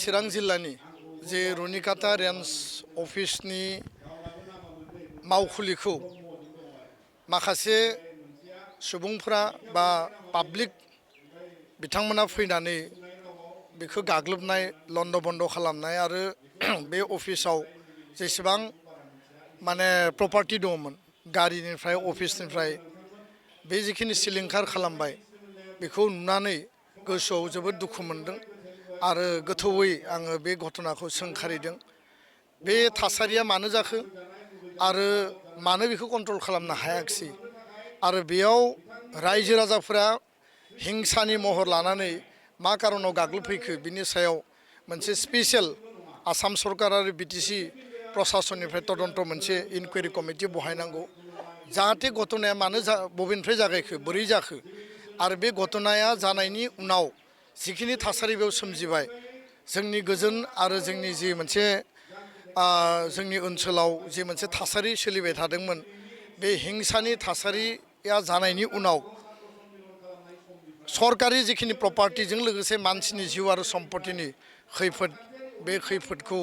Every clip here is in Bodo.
चिरां जिल्लानि जे रुनिकाटा रेन्ज अफिसनि मावखुलिखौ माखासे सुबुंफोरा बा पाब्लिक बिथांमोना फैनानै बेखौ गाग्लोबनाय लन्ड बन्द खालामनाय आरो बे अफिसाव जेसेबां माने प्रपार्टि दंमोन गारिनिफ्राय अफिसनिफ्राय बे जिखिनि सिलिंखार खालामबाय बेखौ नुनानै गोसोआव जोबोद दुखु मोनदों आरो गोथौयै आङो बे घटनाखौ सोंखारिदों। बे थासारिया मानो जाखो आरो मानो बेखौ कन्ट्रल खालामनो हायाखिसै आरो बेयाव रायजो राजाफोरा हिंसानि महर लानानै मा कारनाव गाग्लोबफैखो बिनि सायाव मोनसे स्पेसियेल आसाम सरकार आरो बिटिसि प्रशासननिफ्राय तदन्त मोनसे इनकुवेरि कमिटि बहायनांगौ जाहाथे घटनाया मानो बबेनिफ्राय जागायखो बोरै जाखो आरो बे घटनाया जानायनि उनाव जिखिनि थासारि बेयाव सोमजिबाय जोंनि गोजोन आरो जोंनि जि मोनसे जोंनि ओनसोलाव जि मोनसे थासारि सोलिबाय थादोंमोन बे हिंसानि थासारिया जानायनि उनाव सरकारि जिखिनि प्रपार्टिजों लोगोसे मानसिनि जिउ आरो सम्पतिनि खैफोद बे खैफोदखौ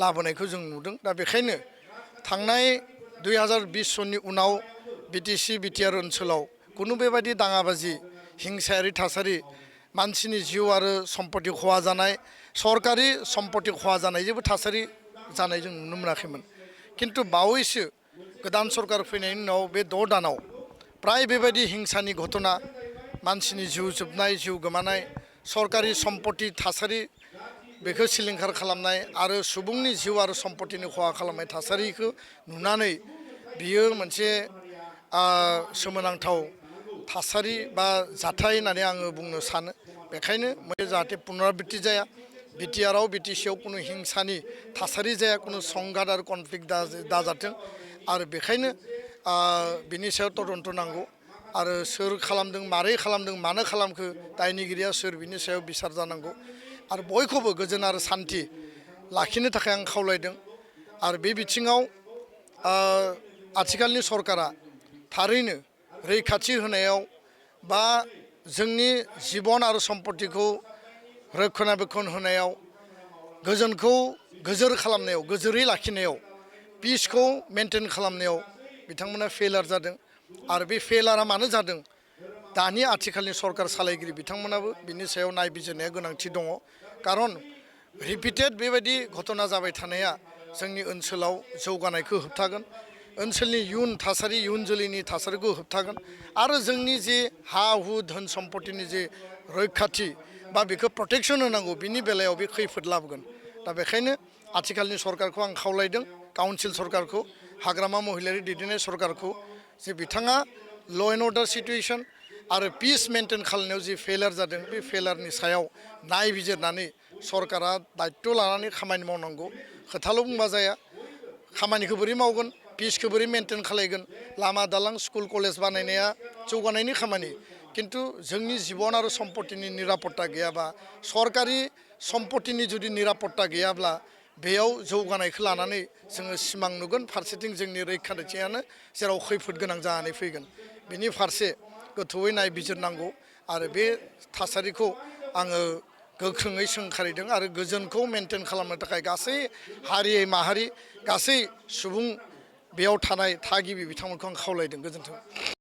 लाबोनायखौ जों नुदों। दा बेखायनो थांनाय 2020 सननि उनाव बिटिसि बिटिआर ओनसोलाव कुनु बेबायदि दाङाबाजि हिंसायारि थासारि मानसिनि जिउ आरो सम्पति खहा जानाय सरकारि सम्पति खहा जानाय जेबो थासारि जानाय जों नुनो मोनाखैमोन। किन्तु बावैसो गोदान सरकार फैनायनि उनाव बे 6 दानाव प्राय बेबायदि हिंसानि घटना मानसिनि जिउ जोबनाय जिउ गोमानाय सरकारि सम्पति थासारि बेखौ सिलिंखार खालामनाय आरो सुबुंनि जिउ आरो सम्पतिनि खहा खालामनाय थासारिखौ नुनानै बियो मोनसे सोमोनांथाव थासारि बा जाथाय होननानै आङो बुंनो सानो। बेखायनो जाहाथे पुनराबृत्ति जाया बिटिआरआव बिटिसिआव कुनु हिंसानि थासारि जाया कुनु संघात आरो कनफ्लिक्ट दाजाथों आरो बेखायनो बिनि सायाव तदन्त नांगौ आरो सोर खालामदों मारै खालामदों मानो खालामखो दायनिगिरिया सोर बिनि सायाव बिसार जानांगौ आरो बयखौबो गोजोन आरो सान्थि लाखिनो थाखाय आं खावलायदों। आरो बे बिथिङाव आथिखालनि सरकारा थारैनो रैखाथि होनायाव बा जोंनि जिबन आरो सम्पतिखौ रक्षनाबेक्षन होनायाव गोजोनखौ गोजोर खालामनायाव गोजोरै लाखिनायाव पिसखौ मेनटेन खालामनायाव बिथांमोना फेलार जादों आरो बे फेलारा मानो जादों दानि आथिखालनि सरकार सालायगिरि बिथांमोनाबो बिनि सायाव नायबिजिरनाया गोनांथि दङ। खारन रिपिटेड बेबायदि घटना जाबाय थानाया जोंनि ओनसोलाव जौगानायखौ होबथागोन ओनसोलनि इयुन थासारि इयुन जोलैनि थासारिखौ होबथागोन आरो जोंनि जे हा हु धोन सम्पतिनि जे रैखाथि बा बेखौ प्रटेक्सन होनांगौ बिनि बेलायाव बे खैफोद लाबोगोन। दा बेखायनो आथिखालनि सरकारखौ आं खावलायदों काउन्सिल सरकारखौ हाग्रामा महिलारि दैदेननाय सरकारखौ जे बिथाङा ल' एन्ड अर्डार सिटुएसन आरो पिस मेनटेन खालामनायाव जि फेलार जादों बे फेलारनि सायाव नायबिजिरनानै सरकारा दायित्व लानानै खामानि मावनांगौ। खोथाल' बुंबा जाया खामानिखौ बोरै मावगोन पिसखौ बोरै मेनटेन खालायगोन लामा दालां स्कुल कलेज बानायनाया जौगानायनि खामानि किन्तु जोंनि जिबन आरो सम्पतिनि निरापत्ता गैयाबा सरकारि सम्पतिनि जुदि निरापत्ता गैयाब्ला बेयाव जौगानायखौ लानानै जोङो सिमां नुगोन फारसेथिं जोंनि रैखाथियानो जेराव खैफोद गोनां जानानै फैगोन। बिनि फारसे गोथौयै नायबिजिरनांगौ आरो बे थासारिखौ आङो गोख्रोङै सोंखारिदों आरो गोजोनखौ मेनटेन खालामनो थाखाय गासै हारि माहारि गासै सुबुं बेयाव थानाय थागिबि बिथांमोनखौ आं खावलायदों। गोजोन्थों।